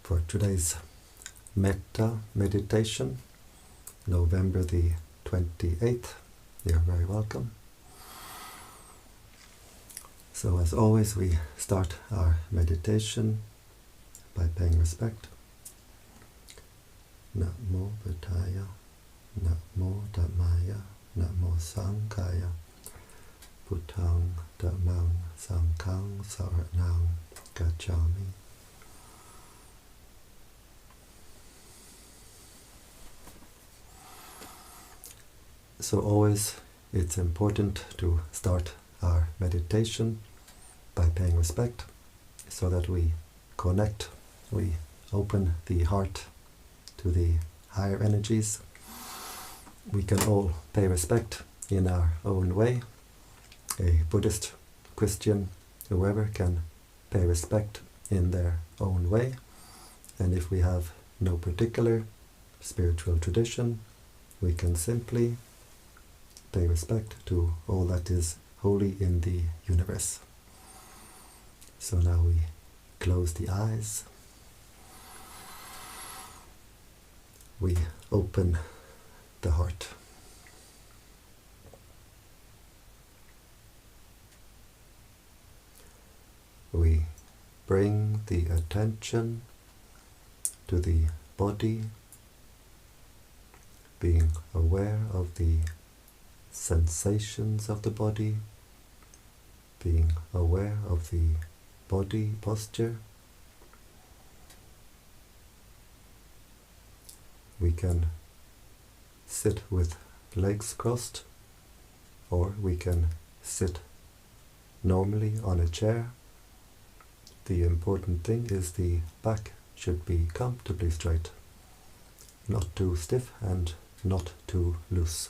for today's Metta meditation, November the 28th. You're very welcome. So as always, we start our meditation by paying respect. Namo Buddhaya, Namo Dhammaya, Namo Sanghaya, Buddhang Dhammang Sanghang Saranang Gacchami. So always it's important to start our meditation by paying respect, so that we connect, we open the heart to the higher energies. We can all pay respect in our own way. A Buddhist, Christian, whoever can pay respect in their own way. And if we have no particular spiritual tradition, we can simply pay respect to all that is holy in the universe. So now we close the eyes. We open the heart. We bring the attention to the body, being aware of the sensations of the body, being aware of the body posture. We can sit with legs crossed, or we can sit normally on a chair. The important thing is the back should be comfortably straight, not too stiff and not too loose.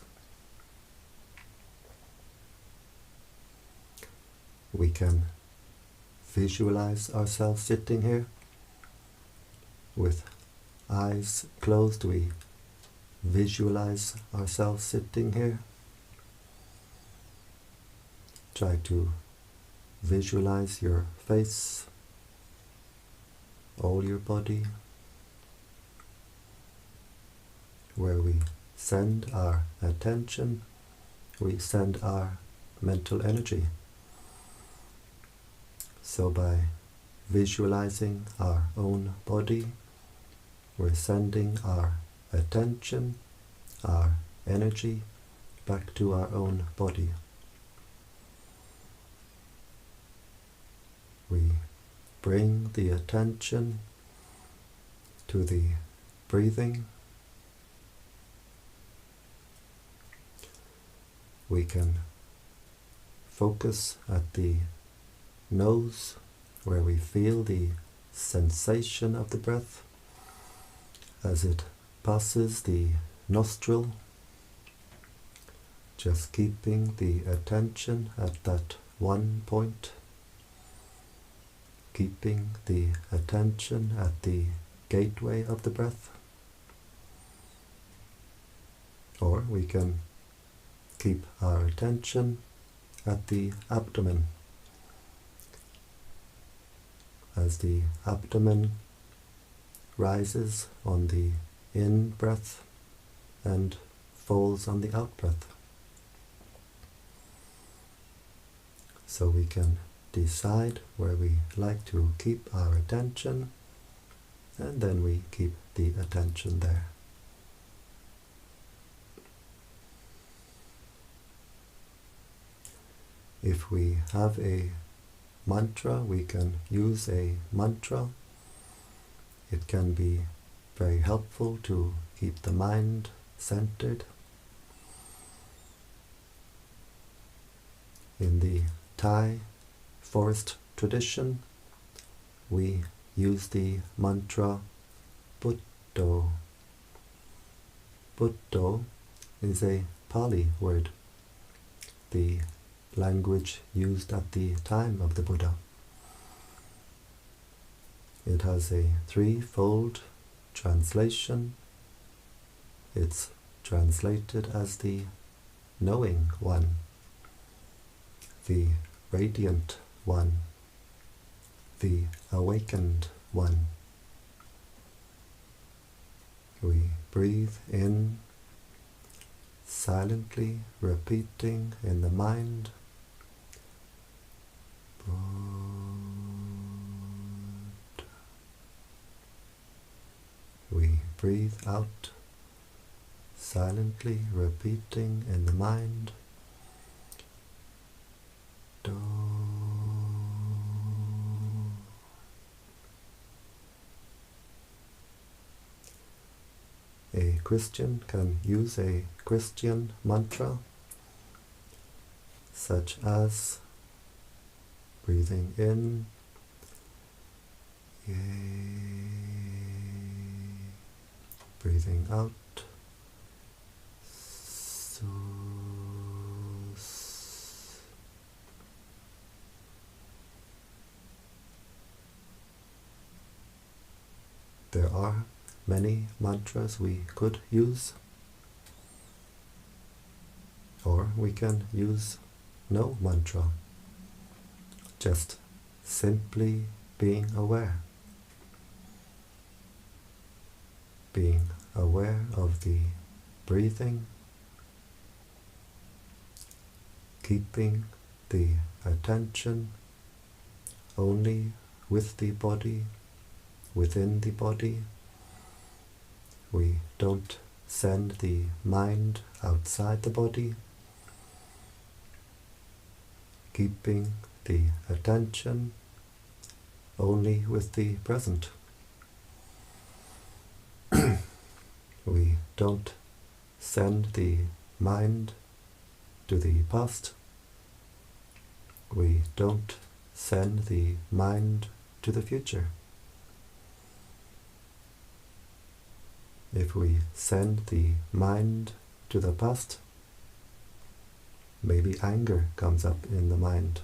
We can visualize ourselves sitting here. With eyes closed, we visualize ourselves sitting here. Try to visualize your face, all your body, where we send our attention, we send our mental energy. So by visualizing our own body, we're sending our attention, our energy back to our own body. We bring the attention to the breathing. We can focus at the nose, where we feel the sensation of the breath as it passes the nostril, just keeping the attention at that one point, keeping the attention at the gateway of the breath. Or we can keep our attention at the abdomen, as the abdomen rises on the in-breath and falls on the out-breath. So we can decide where we like to keep our attention, and then we keep the attention there. If we have a mantra, we can use a mantra. It can be very helpful to keep the mind centered. In the Thai forest tradition, we use the mantra Buddho. Buddho is a Pali word, the language used at the time of the Buddha. It has a threefold translation. It's translated as the knowing one, the radiant one, the awakened one, We breathe in, silently repeating in the mind, Buddha. We breathe out, silently repeating in the mind, Do. A Christian can use a Christian mantra, such as breathing in, Yay, breathing out, Sus. There are many mantras we could use, or we can use no mantra, just simply being aware of the breathing, keeping the attention only with the body, within the body. We don't send the mind outside the body, keeping the attention only with the present. We don't send the mind to the past. We don't send the mind to the future. If we send the mind to the past, maybe anger comes up in the mind.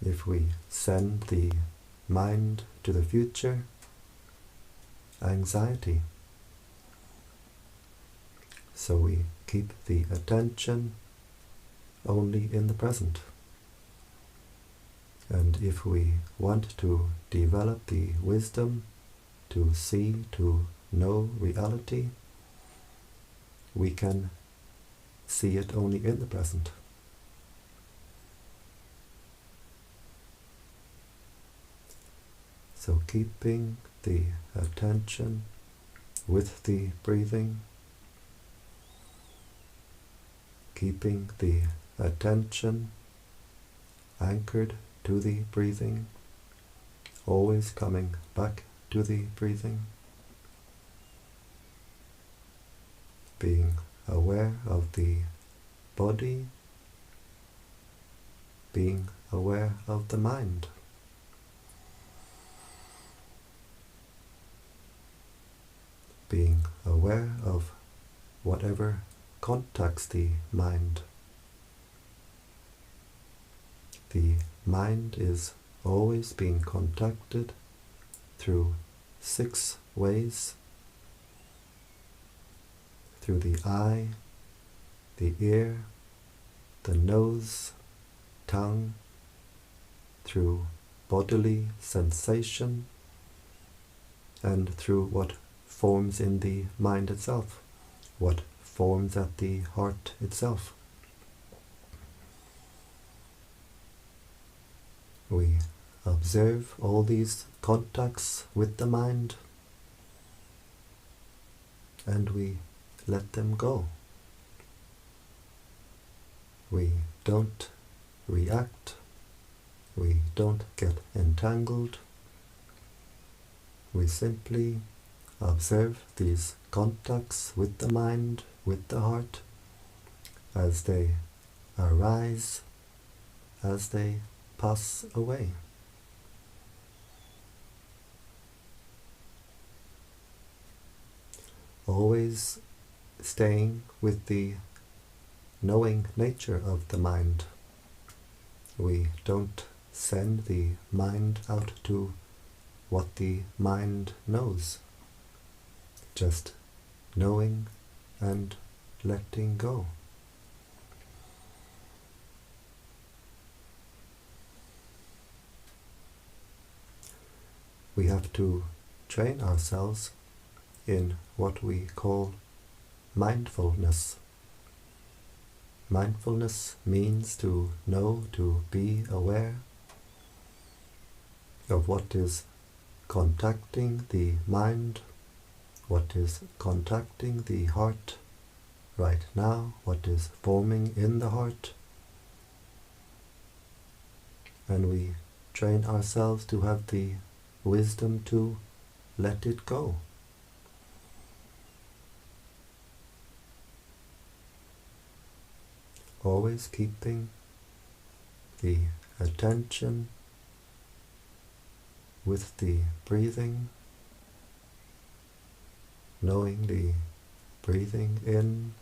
If we send the mind to the future, anxiety. So we keep the attention only in the present. And if we want to develop the wisdom to see, to know reality, we can see it only in the present. So keeping the attention with the breathing, keeping the attention anchored to the breathing, always coming back to the breathing, being aware of the body, being aware of the mind. Being aware of whatever contacts the mind. The mind is always being contacted through 6 ways: through the eye, the ear, the nose, tongue, through bodily sensation, and through what forms in the mind itself, what forms at the heart itself. We observe all these contacts with the mind, and we let them go. We don't react, we don't get entangled, we simply observe these contacts with the mind, with the heart, as they arise, as they pass away. Always staying with the knowing nature of the mind. We don't send the mind out to what the mind knows. Just knowing and letting go. We have to train ourselves in what we call mindfulness. Mindfulness means to know, to be aware of what is contacting the mind, what is contacting the heart right now, what is forming in the heart. And we train ourselves to have the wisdom to let it go. Always keeping the attention with the breathing, knowing the breathing in,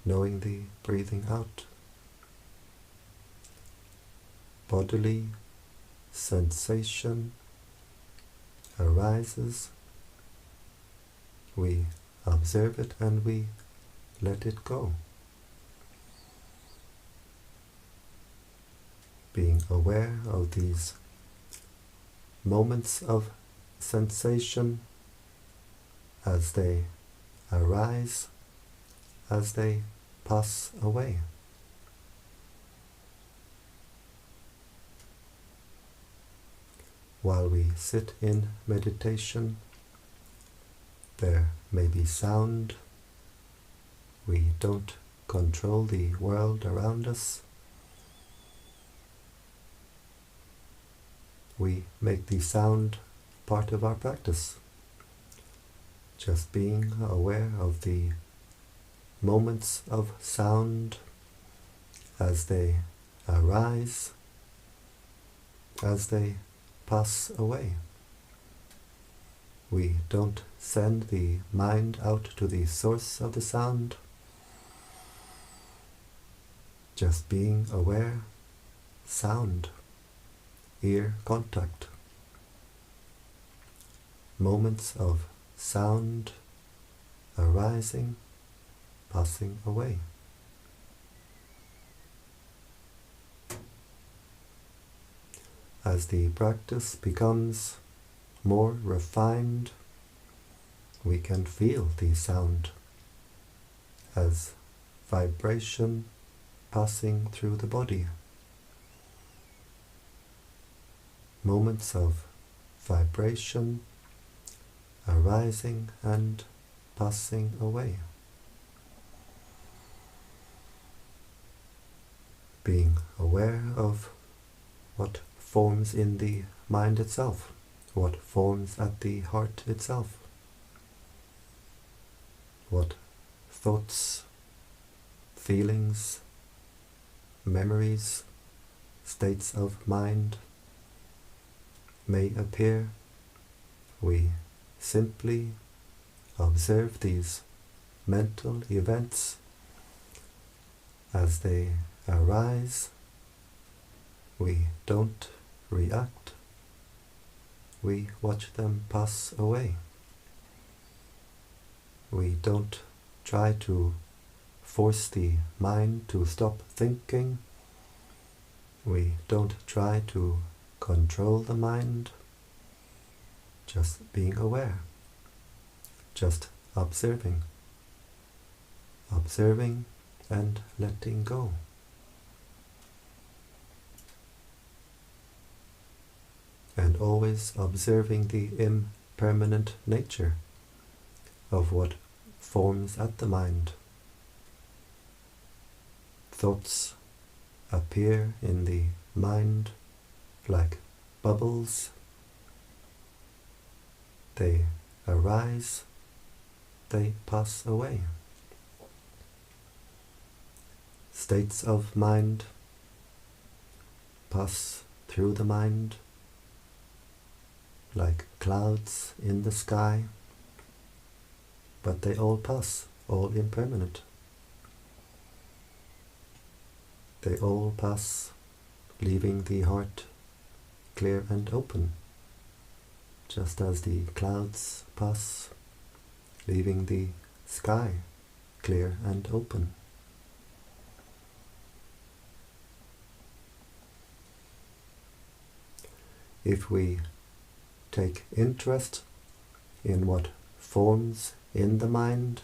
knowing the breathing out. Bodily sensation arises, we observe it and we let it go. Being aware of these moments of sensation as they arise, as they pass away. While we sit in meditation, there may be sound. We don't control the world around us. We make the sound part of our practice. Just being aware of the moments of sound as they arise, as they pass away. We don't send the mind out to the source of the sound. Just being aware, sound, ear contact. Moments of sound arising, passing away. As the practice becomes more refined, we can feel the sound as vibration passing through the body. Moments of vibration arising and passing away. Being aware of what forms in the mind itself, what forms at the heart itself, what thoughts, feelings, memories, states of mind may appear. We simply observe these mental events as they arise. We don't react. We watch them pass away. We don't try to force the mind to stop thinking. We don't try to control the mind. Just being aware. Just observing. Observing and letting go. And always observing the impermanent nature of what forms at the mind. Thoughts appear in the mind like bubbles. They arise, they pass away. States of mind pass through the mind like clouds in the sky, but they all pass, all impermanent. They all pass, leaving the heart clear and open, just as the clouds pass, leaving the sky clear and open. If we take interest in what forms in the mind,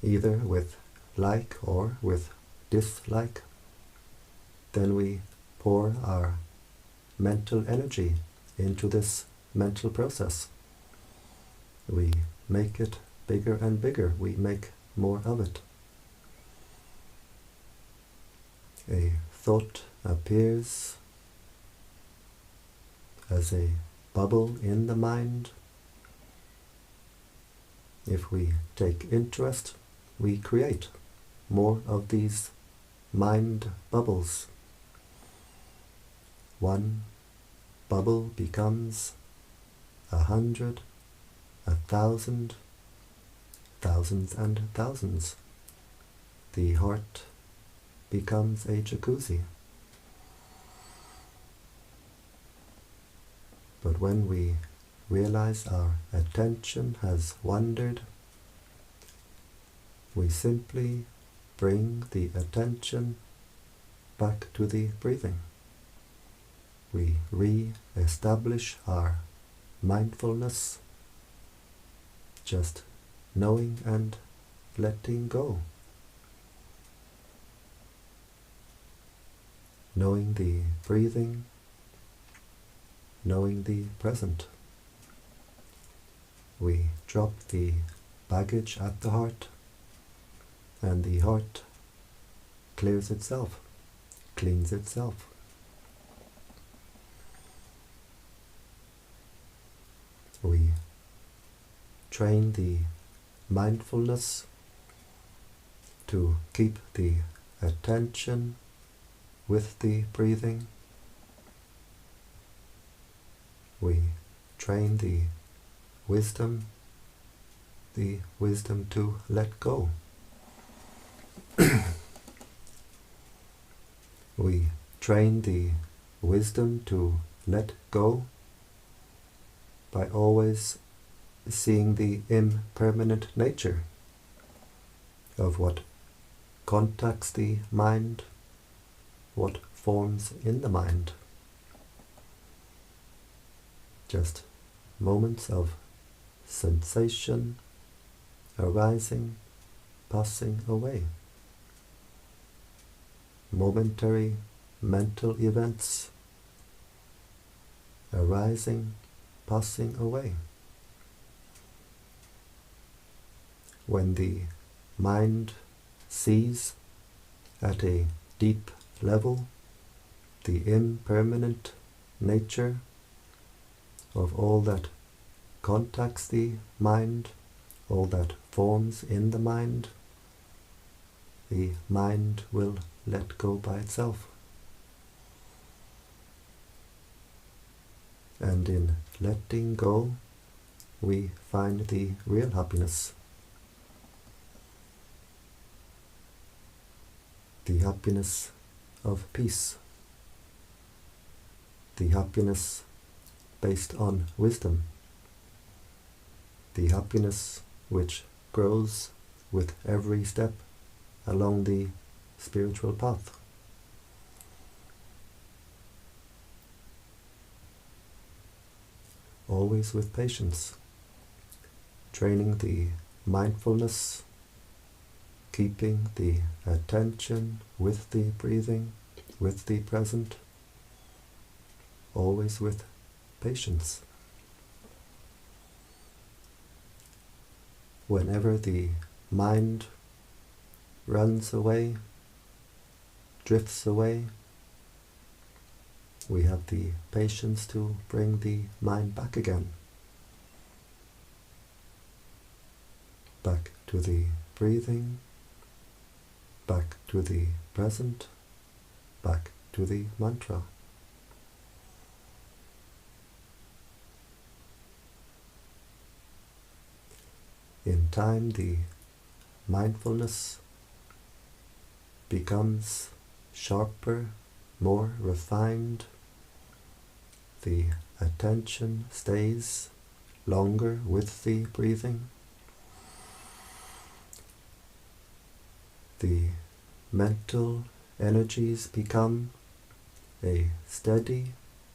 either with like or with dislike, then we pour our mental energy into this mental process. We make it bigger and bigger. We make more of it. A thought appears as a bubble in the mind. If we take interest, we create more of these mind bubbles. One bubble becomes 100, 1,000, thousands and thousands. The heart becomes a jacuzzi. But when we realize our attention has wandered, we simply bring the attention back to the breathing. We re-establish our mindfulness, just knowing and letting go. Knowing the breathing, knowing the present. We drop the baggage at the heart, and the heart clears itself, cleans itself. We train the mindfulness to keep the attention with the breathing. We train the wisdom to let go. We train the wisdom to let go by always seeing the impermanent nature of what contacts the mind, what forms in the mind. Just moments of sensation arising, passing away. Momentary mental events arising, passing away. When the mind sees at a deep level the impermanent nature of all that contacts the mind, all that forms in the mind will let go by itself. And in letting go, we find the real happiness. The happiness of peace. The happiness based on wisdom. The happiness which grows with every step along the spiritual path. Always with patience, training the mindfulness, keeping the attention with the breathing, with the present, always with patience. Whenever the mind runs away, drifts away, we have the patience to bring the mind back again. Back to the breathing, back to the present, back to the mantra. In time, the mindfulness becomes sharper, more refined. The attention stays longer with the breathing. The mental energies become a steady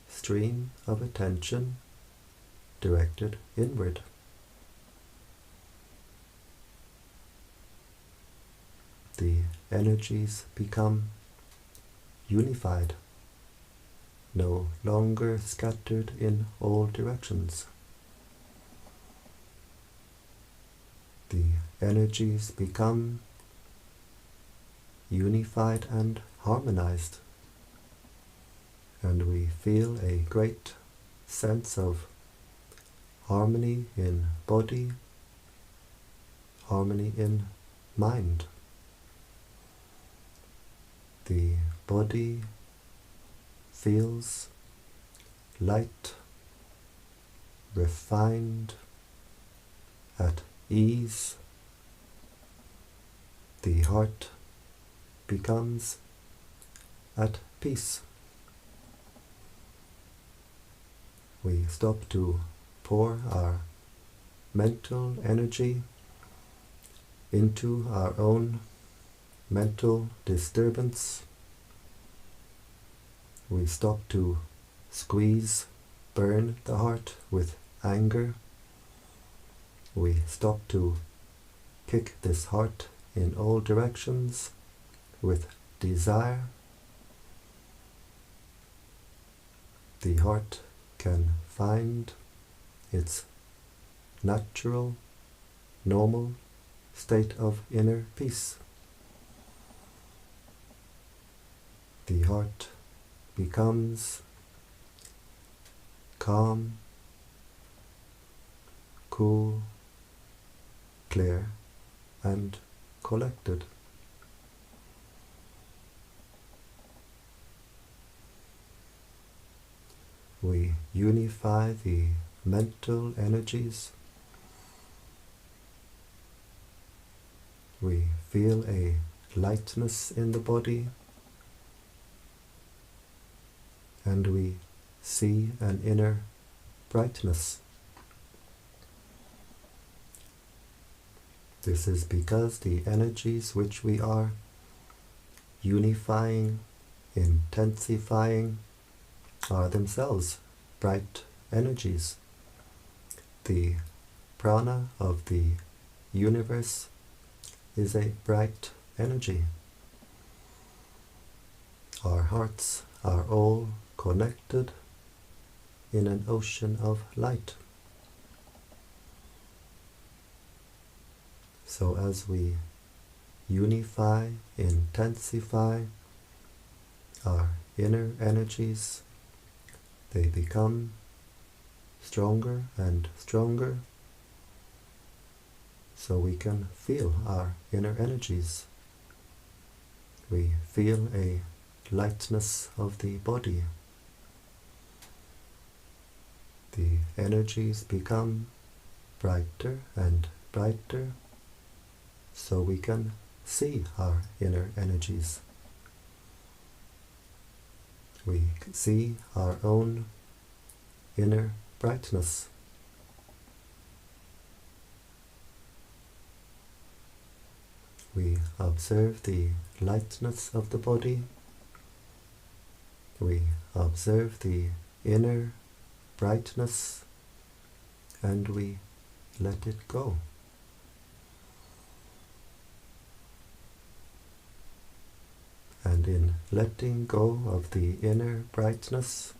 stream of attention directed inward. The energies become unified, no longer scattered in all directions. The energies become unified and harmonized, and we feel a great sense of harmony in body, harmony in mind. The body feels light, refined, at ease. The heart becomes at peace. We stop to pour our mental energy into our own mental disturbance. We stop to squeeze, burn the heart with anger. We stop to kick this heart in all directions with desire. The heart can find its natural, normal state of inner peace. The heart becomes calm, cool, clear, and collected. We unify the mental energies. We feel a lightness in the body, and we see an inner brightness. This is because the energies which we are unifying, intensifying, are themselves bright energies. The prana of the universe is a bright energy. Our hearts are all connected in an ocean of light. So as we unify, intensify our inner energies, they become stronger and stronger, so we can feel our inner energies. We feel a lightness of the body. The energies become brighter and brighter, so we can see our inner energies. We see our own inner brightness. We observe the lightness of the body. We observe the inner brightness, and we let it go. And in letting go of the inner brightness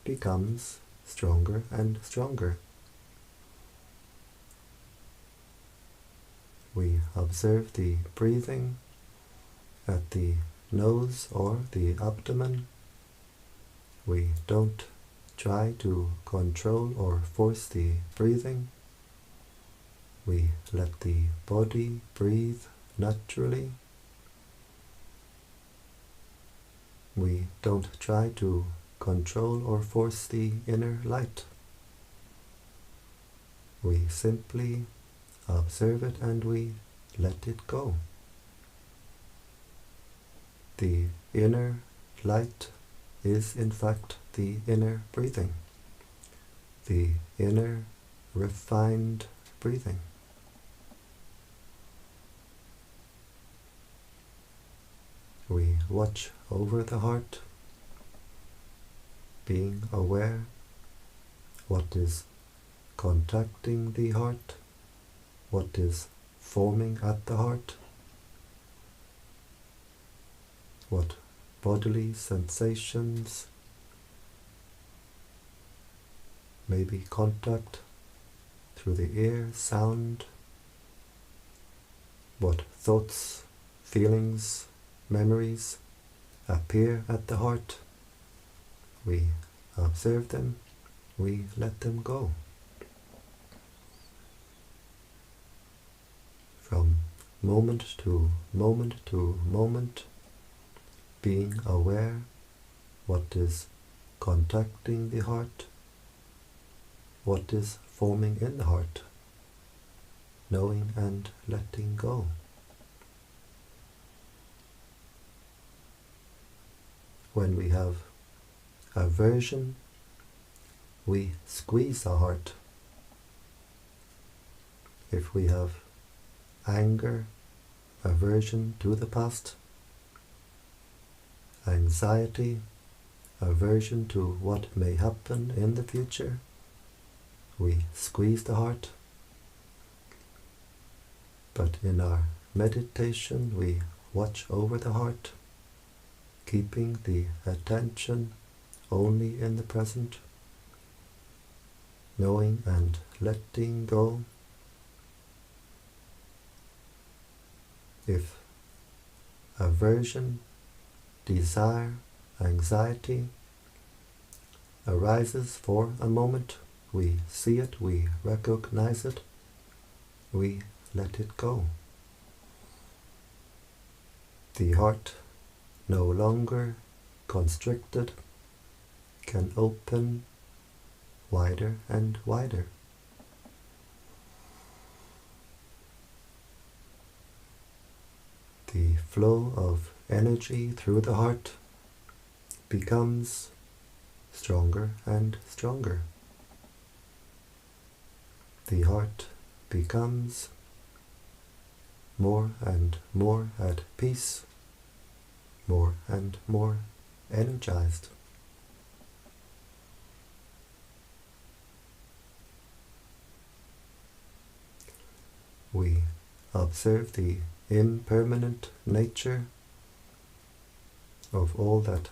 becomes stronger and stronger. We observe the breathing at the nose or the abdomen. We don't try to control or force the breathing. We let the body breathe naturally. We don't try to control or force the inner light. We simply observe it and we let it go. The inner light is in fact the inner breathing, the inner refined breathing. We watch over the heart. being aware what is contacting the heart, what is forming at the heart, what bodily sensations, maybe contact through the ear, sound, what thoughts, feelings, memories appear at the heart. We observe them, we let them go. From moment to moment to moment, being aware what is contacting the heart, what is forming in the heart, knowing and letting go. When we have aversion, we squeeze our heart. If we have anger, aversion to the past, anxiety, aversion to what may happen in the future, we squeeze the heart. But in our meditation we watch over the heart, keeping the attention only in the present, knowing and letting go. If aversion, desire, anxiety arises for a moment, we see it, we recognize it, we let it go. The heart, no longer constricted, can open wider and wider. The flow of energy through the heart becomes stronger and stronger. The heart becomes more and more at peace, more and more energized. We observe the impermanent nature of all that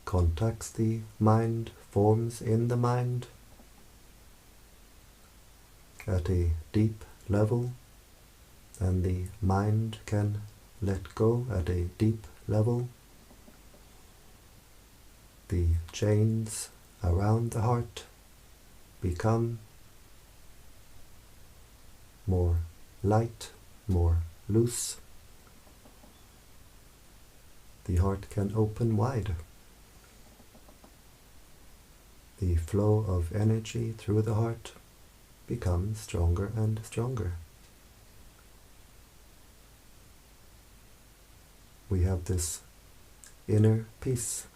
contacts the mind, forms in the mind at a deep level, and the mind can let go at a deep level. The chains around the heart become more light, more loose. The heart can open wide. The flow of energy through the heart becomes stronger and stronger. We have this inner peace,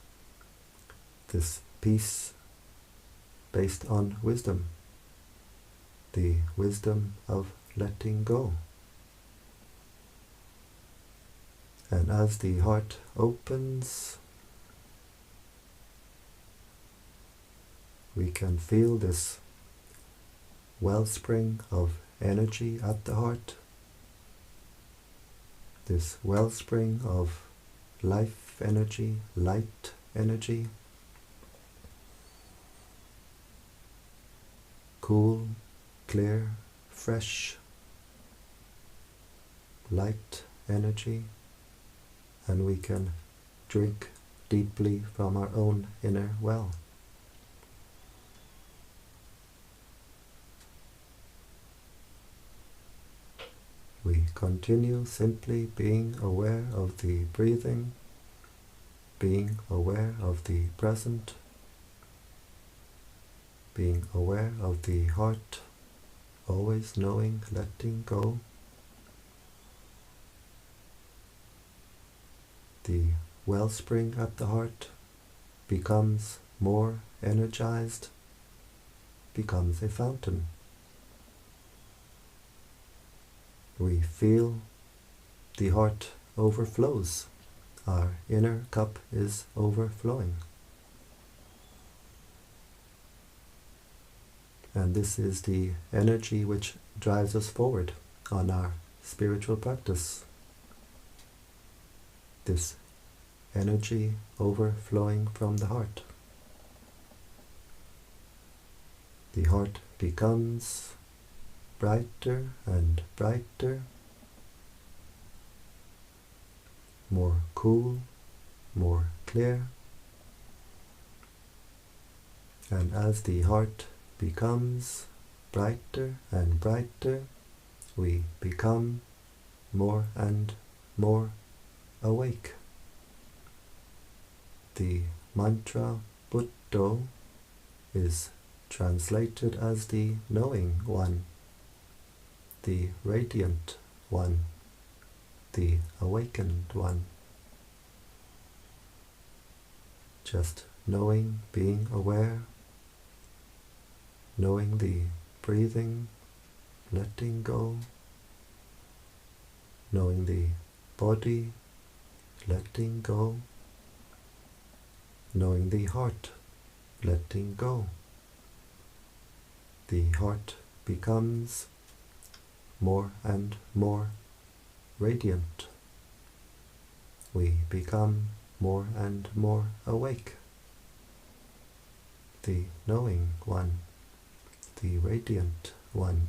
this peace based on wisdom, the wisdom of letting go. And as the heart opens, we can feel this wellspring of energy at the heart, this wellspring of life energy, light energy, cool, clear, fresh, light energy, and we can drink deeply from our own inner well. We continue simply being aware of the breathing, being aware of the present, being aware of the heart, always knowing, letting go. The wellspring at the heart becomes more energized, becomes a fountain. We feel the heart overflows. Our inner cup is overflowing. And this is the energy which drives us forward on our spiritual practice. This energy overflowing from the heart. The heart becomes brighter and brighter, more cool, more clear. And as the heart becomes brighter and brighter, we become more and more awake. The mantra Buddho is translated as the knowing one, the radiant one, the awakened one. Just knowing, being aware, knowing the breathing, letting go, knowing the body, letting go, knowing the heart, letting go. The heart becomes more and more radiant. We become more and more awake. The knowing one, the radiant one,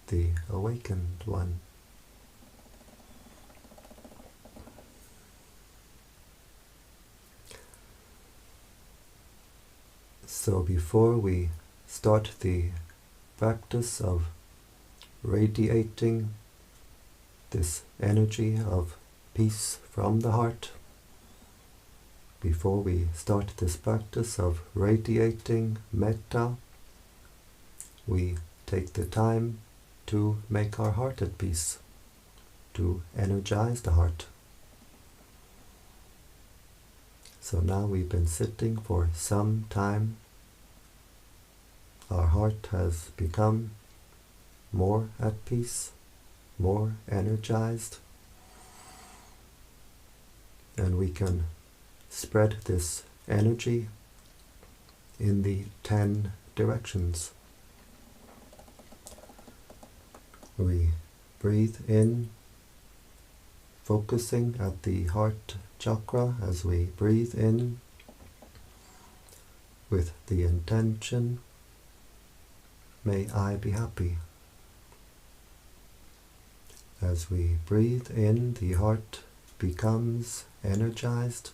the awakened one. So before we start the practice of radiating this energy of peace from the heart, before we start this practice of radiating metta, we take the time to make our heart at peace, to energize the heart. So now we've been sitting for some time. Our heart has become more at peace, more energized, and we can spread this energy in the 10 directions. We breathe in, focusing at the heart chakra as we breathe in with the intention, may I be happy. As we breathe in, the heart becomes energized.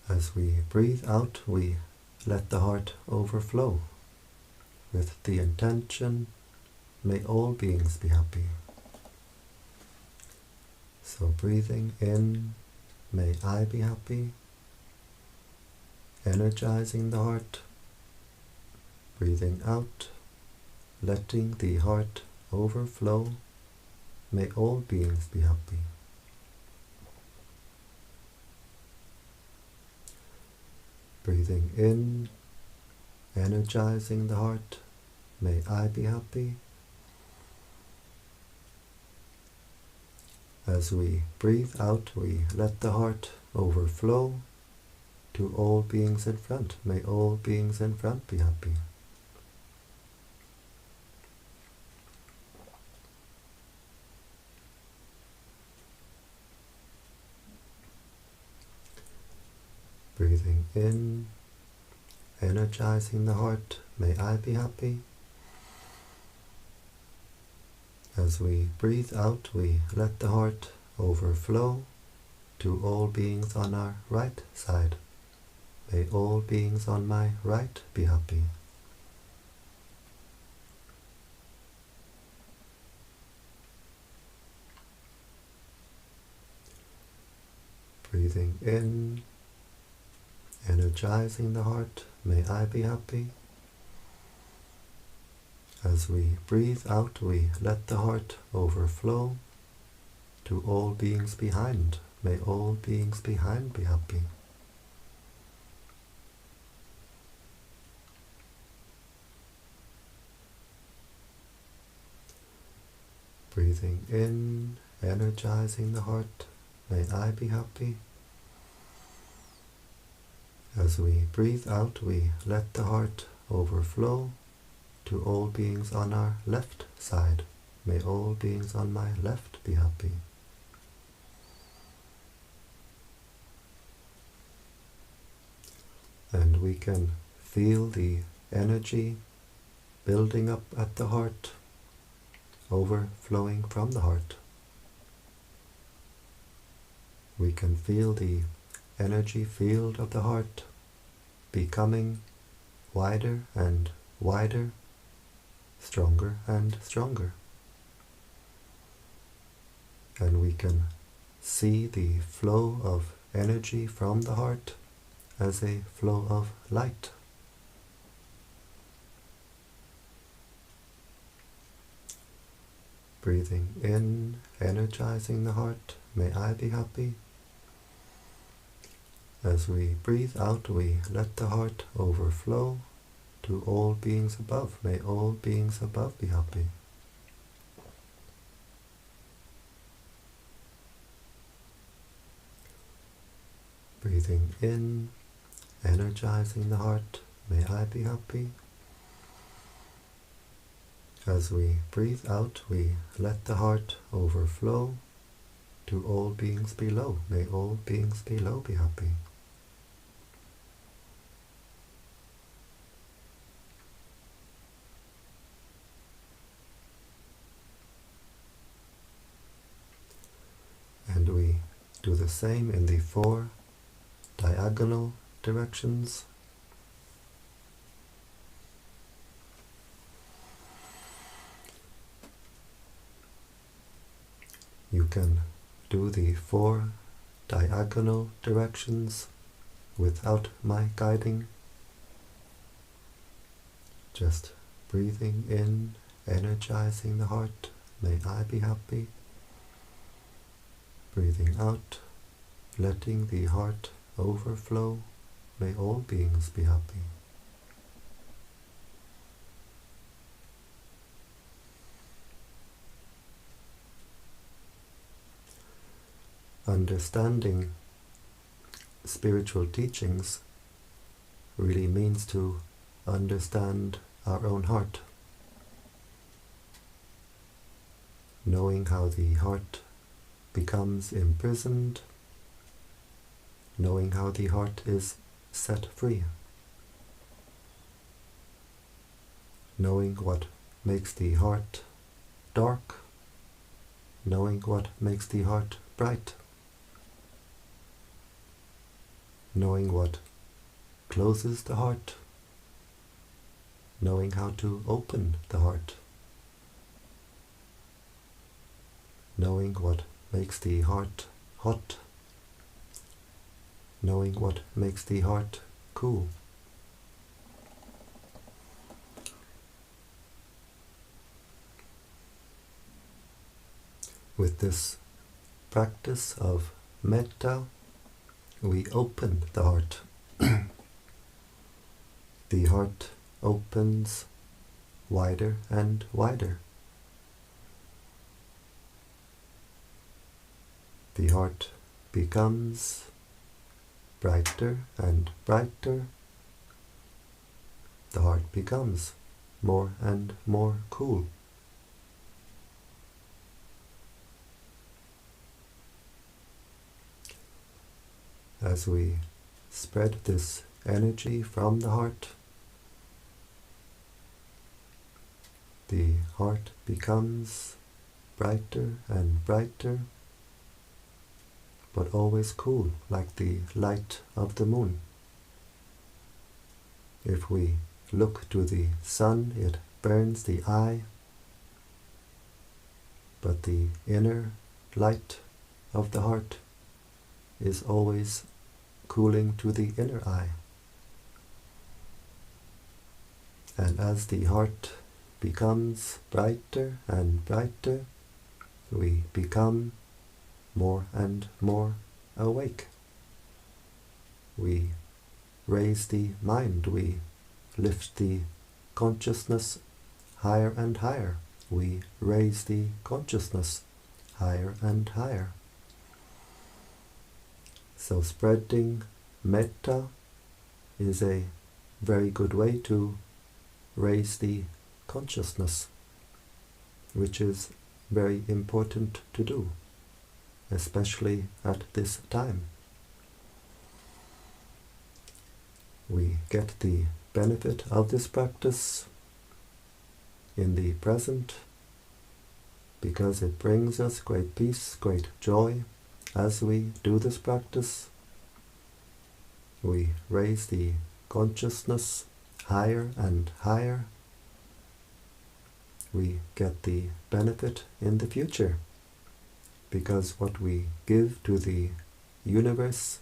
As we breathe out, we let the heart overflow with the intention, may all beings be happy. So breathing in, may I be happy, energizing the heart. Breathing out, letting the heart overflow, may all beings be happy. Breathing in, energizing the heart, may I be happy. As we breathe out, we let the heart overflow to all beings in front. May all beings in front be happy. Breathing in, energizing the heart, may I be happy. As we breathe out, we let the heart overflow to all beings on our right side. May all beings on my right be happy. Breathing in, energizing the heart, may I be happy. As we breathe out, we let the heart overflow to all beings behind. May all beings behind be happy. Breathing in, energizing the heart, may I be happy. As we breathe out, we let the heart overflow to all beings on our left side. May all beings on my left be happy. And we can feel the energy building up at the heart, overflowing from the heart. We can feel the energy field of the heart becoming wider and wider, stronger and stronger. And we can see the flow of energy from the heart as a flow of light. Breathing in, energizing the heart, may I be happy. As we breathe out, we let the heart overflow to all beings above. May all beings above be happy. Breathing in, energizing the heart, may I be happy. As we breathe out, we let the heart overflow to all beings below. May all beings below be happy. And we do the same in the 4 diagonal directions. You can do the 4 diagonal directions without my guiding. Just breathing in, energizing the heart, may I be happy. Breathing out, letting the heart overflow, may all beings be happy. Understanding spiritual teachings really means to understand our own heart. Knowing how the heart becomes imprisoned, knowing how the heart is set free, knowing what makes the heart dark, knowing what makes the heart bright, knowing what closes the heart, knowing how to open the heart, knowing what makes the heart hot, knowing what makes the heart cool. With this practice of metta, we open the heart. The heart opens wider and wider. The heart becomes brighter and brighter. The heart becomes more and more cool. As we spread this energy from the heart, the heart becomes brighter and brighter, but always cool, like the light of the moon. If we look to the sun, it burns the eye, but the inner light of the heart is always cooling to the inner eye. And as the heart becomes brighter and brighter, we become more and more awake. We raise the mind, we lift the consciousness higher and higher. We raise the consciousness higher and higher. So spreading metta is a very good way to raise the consciousness, which is very important to do, especially at this time. We get the benefit of this practice in the present because it brings us great peace, great joy as we do this practice. We raise the consciousness higher and higher. We get the benefit in the future because what we give to the universe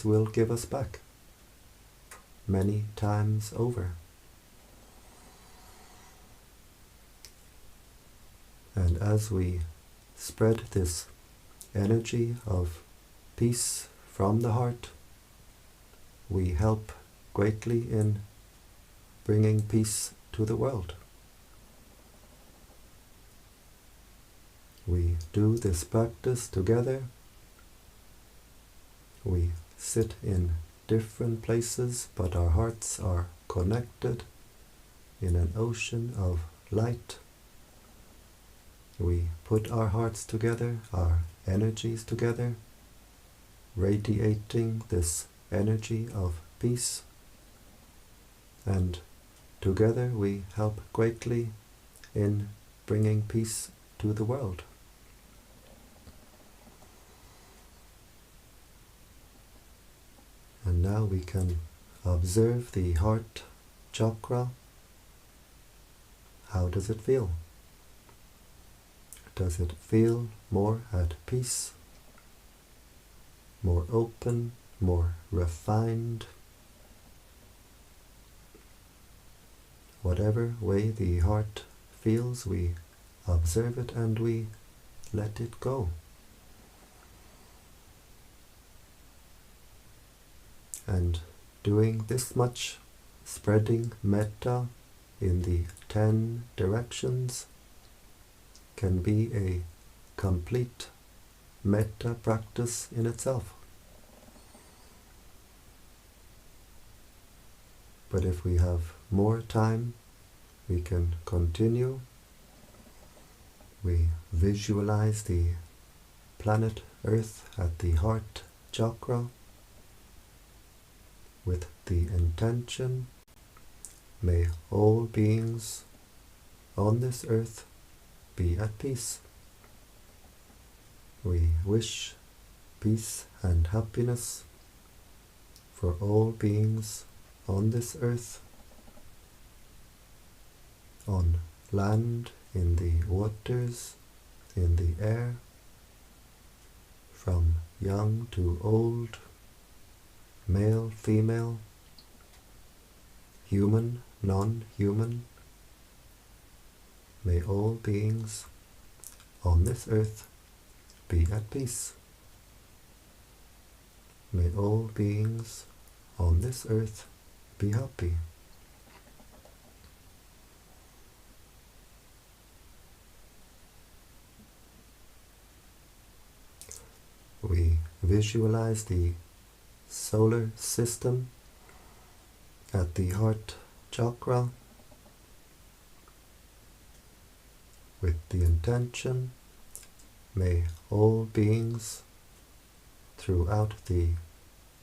will give us back many times over. And as we spread this energy of peace from the heart, we help greatly in bringing peace to the world. We do this practice together. We sit in different places, but our hearts are connected in an ocean of light. We put our hearts together, our energies together, radiating this energy of peace, and together we help greatly in bringing peace to the world. And now we can observe the heart chakra. How does it feel? Does it feel more at peace, more open, more refined? Whatever way the heart feels, we observe it and we let it go. And doing this much, spreading metta in the 10 directions, can be a complete metta practice in itself. But if we have more time, we can continue. We visualize the planet Earth at the heart chakra with the intention, may all beings on this earth be at peace. We wish peace and happiness for all beings on this earth, on land, in the waters, in the air, from young to old, male, female, human, non-human. May all beings on this earth be at peace. May all beings on this earth be happy. We visualize the solar system at the heart chakra with the intention, may all beings throughout the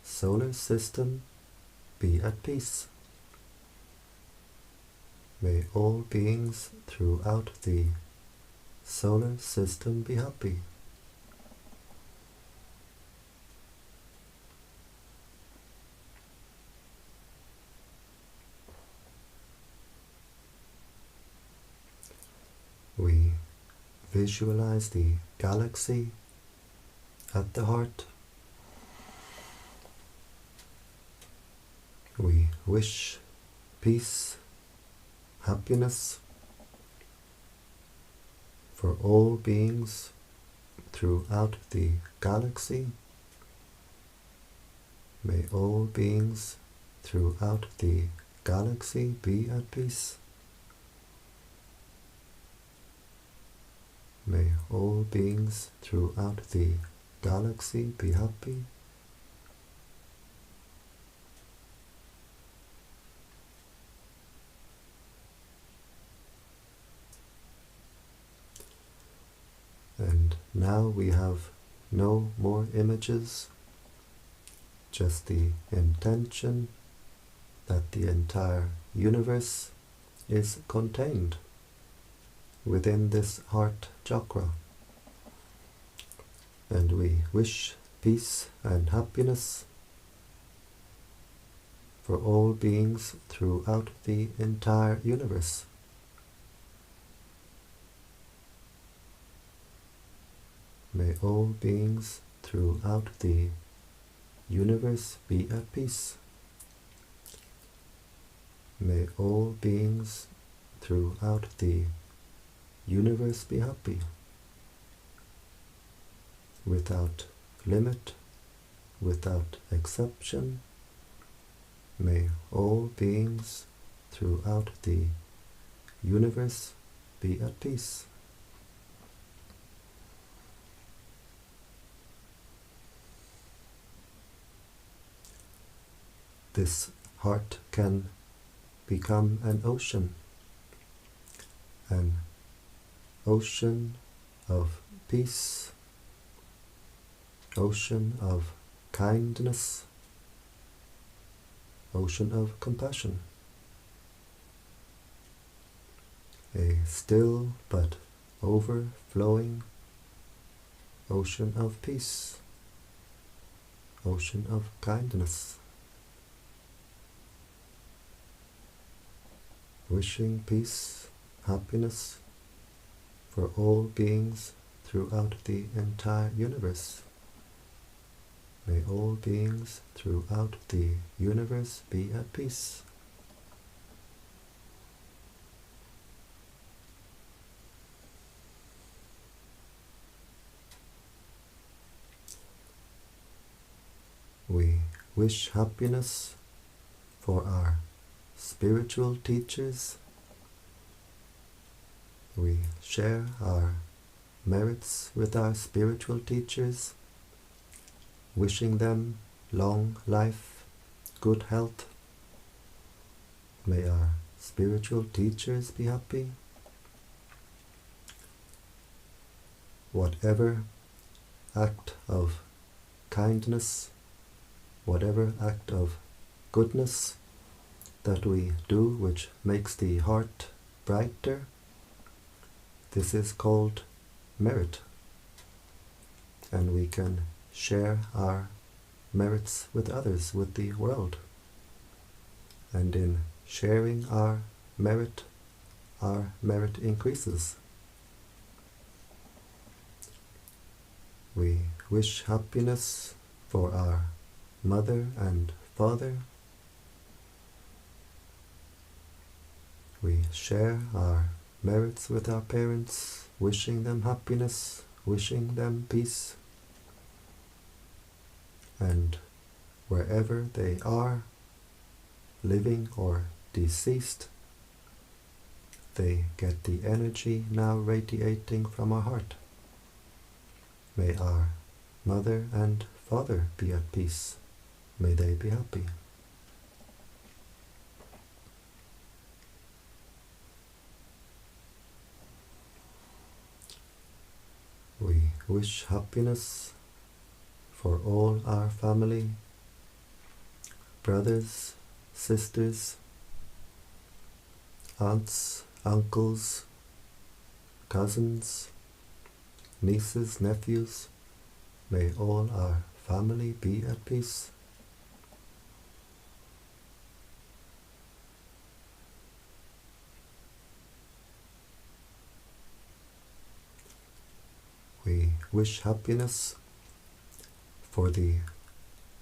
solar system be at peace. May all beings throughout the solar system be happy. We visualize the galaxy at the heart. We wish peace, happiness for all beings throughout the galaxy. May all beings throughout the galaxy be at peace. May all beings throughout the galaxy be happy. now we have no more images, just the intention that the entire universe is contained within this heart chakra. And we wish peace and happiness for all beings throughout the entire universe. May all beings throughout the universe be at peace. May all beings throughout the universe be happy, without limit, without exception. May all beings throughout the universe be at peace. This heart can become an ocean of peace, ocean of kindness, ocean of compassion, a still but overflowing ocean of peace, ocean of kindness. Wishing peace, happiness for all beings throughout the entire universe. May all beings throughout the universe be at peace. We wish happiness for our spiritual teachers. We share our merits with our spiritual teachers, wishing them long life, good health. May our spiritual teachers be happy. Whatever act of kindness, whatever act of goodness that we do which makes the heart brighter, this is called merit. And we can share our merits with others, with the world. And in sharing our merit increases. We wish happiness for our mother and father. We share our merits with our parents, wishing them happiness, wishing them peace. And wherever they are, living or deceased, they get the energy now radiating from our heart. May our mother and father be at peace. May they be happy. We wish happiness for all our family, brothers, sisters, aunts, uncles, cousins, nieces, nephews. May all our family be at peace. We wish happiness for the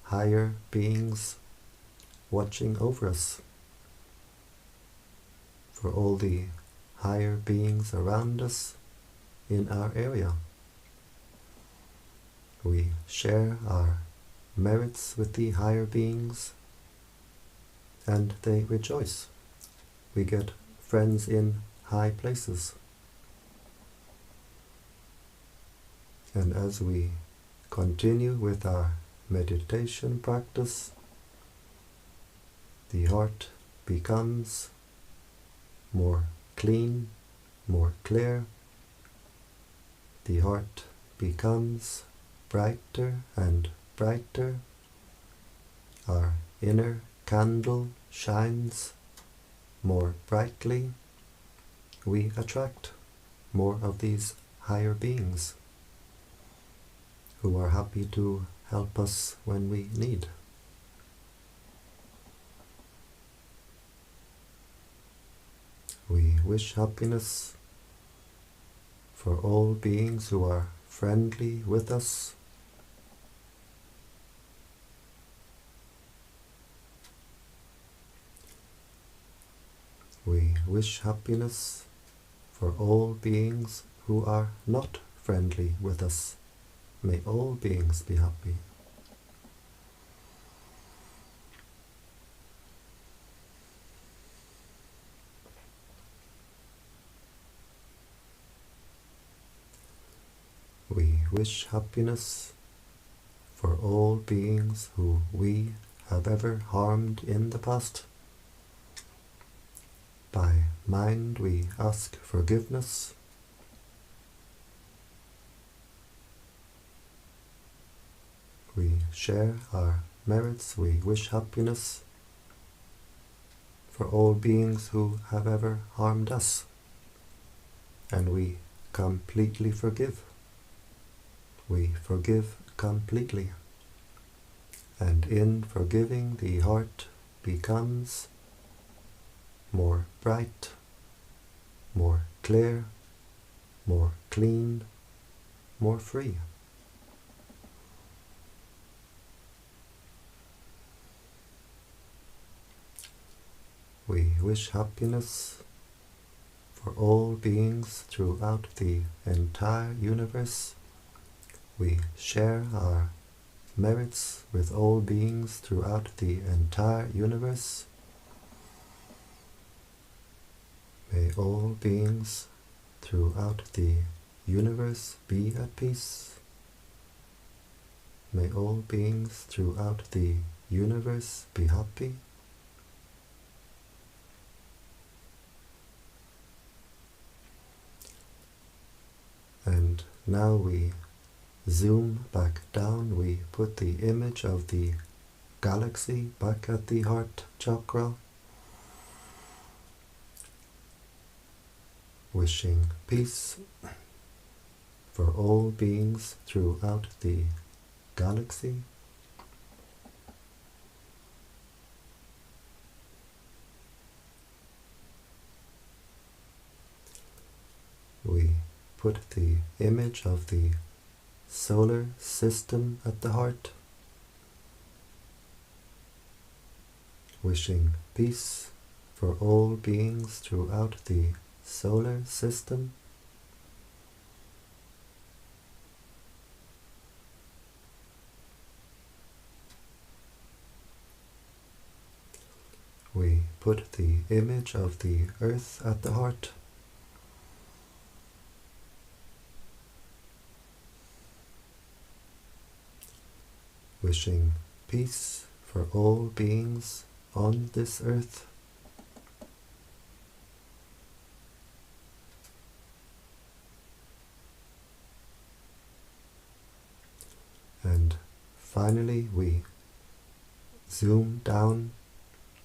higher beings watching over us, for all the higher beings around us in our area. We share our merits with the higher beings and they rejoice. We get friends in high places. And as we continue with our meditation practice, the heart becomes more clean, more clear. The heart becomes brighter and brighter, our inner candle shines more brightly, we attract more of these higher beings who are happy to help us when we need. We wish happiness for all beings who are friendly with us. We wish happiness for all beings who are not friendly with us. May all beings be happy. We wish happiness for all beings who we have ever harmed in the past. By mind we ask forgiveness. We share our merits. We wish happiness for all beings who have ever harmed us. And we completely forgive. We forgive completely. And in forgiving, the heart becomes more bright, more clear, more clean, more free. We wish happiness for all beings throughout the entire universe. We share our merits with all beings throughout the entire universe. May all beings throughout the universe be at peace. May all beings throughout the universe be happy. And now we zoom back down. We put the image of the galaxy back at the heart chakra, wishing peace for all beings throughout the galaxy. We put the image of the solar system at the heart, wishing peace for all beings throughout the solar system. We put the image of the earth at the heart, wishing peace for all beings on this earth. And finally we zoom down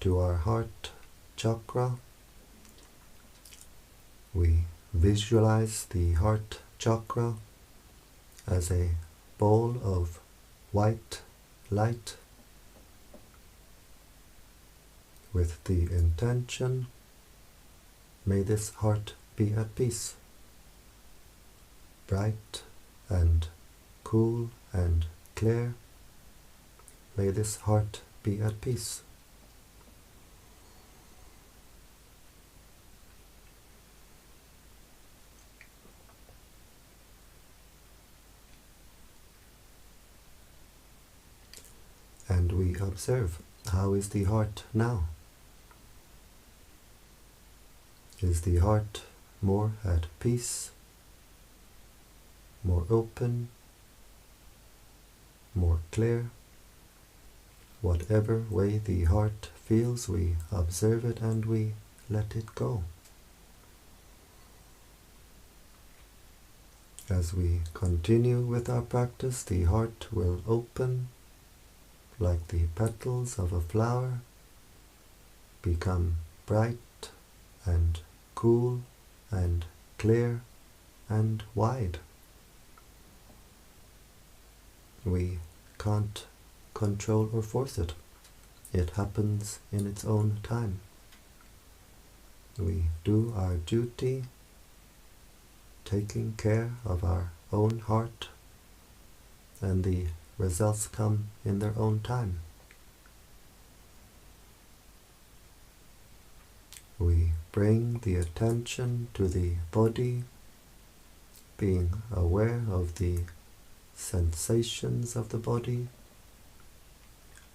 to our heart chakra. We visualize the heart chakra as a ball of white light, with the intention, may this heart be at peace, bright and cool and clear. May this heart be at peace. And we observe, how is the heart now? Is the heart more at peace, more open, more clear? Whatever way the heart feels, we observe it and we let it go. As we continue with our practice, the heart will open like the petals of a flower, become bright and cool and clear and wide. We can't control or force it. It happens in its own time. We do our duty, taking care of our own heart, and the results come in their own time. We bring the attention to the body, being aware of the sensations of the body,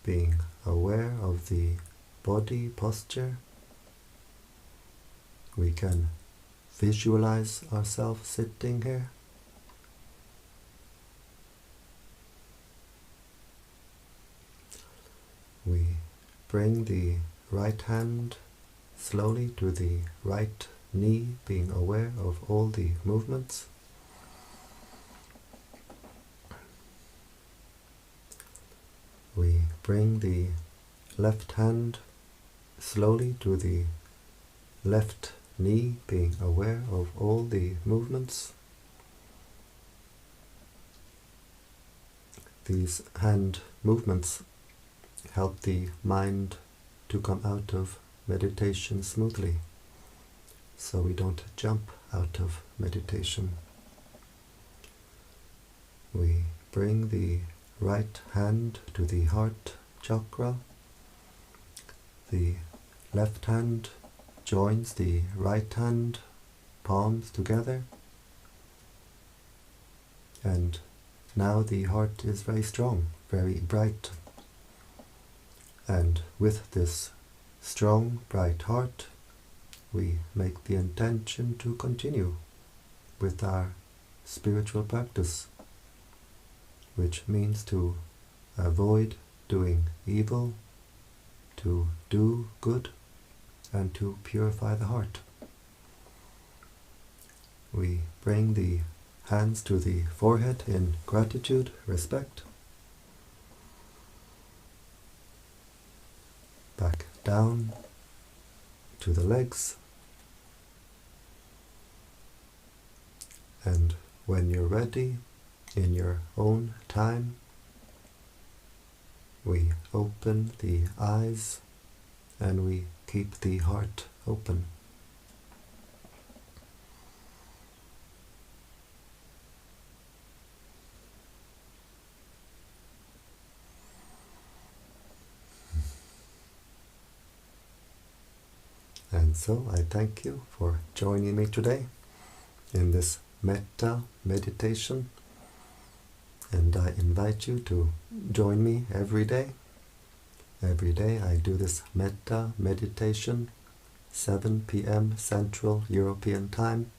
being aware of the body posture. We can visualize ourselves sitting here. We bring the right hand slowly to the right knee, being aware of all the movements. We bring the left hand slowly to the left knee, being aware of all the movements. These hand movements help the mind to come out of meditation smoothly, so we don't jump out of meditation. We bring the right hand to the heart chakra. The left hand joins the right hand, palms together, and now the heart is very strong, very bright. And with this strong, bright heart, we make the intention to continue with our spiritual practice, which means to avoid doing evil, to do good, and to purify the heart. We bring the hands to the forehead in gratitude, respect. Back down to the legs. And when you're ready, in your own time, we open the eyes and we keep the heart open. And so I thank you for joining me today in this Metta meditation, and I invite you to join me every day. Every day I do this Metta meditation, 7 p.m. Central European Time.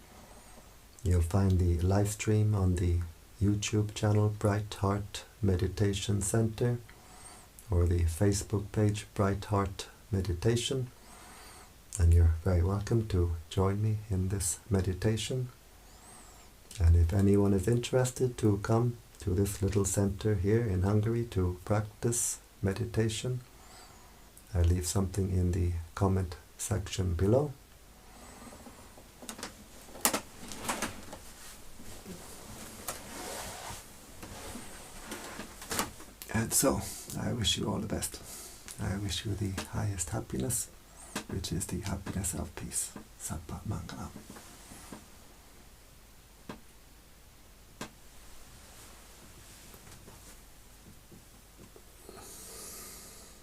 You'll find the live stream on the YouTube channel Brightheart Meditation Center, or the Facebook page Brightheart Meditation. And you're very welcome to join me in this meditation. And if anyone is interested to come to this little center here in Hungary to practice meditation, I'll leave something in the comment section below. And so, I wish you all the best. I wish you the highest happiness, which is the happiness of peace. Sabba Mangalam.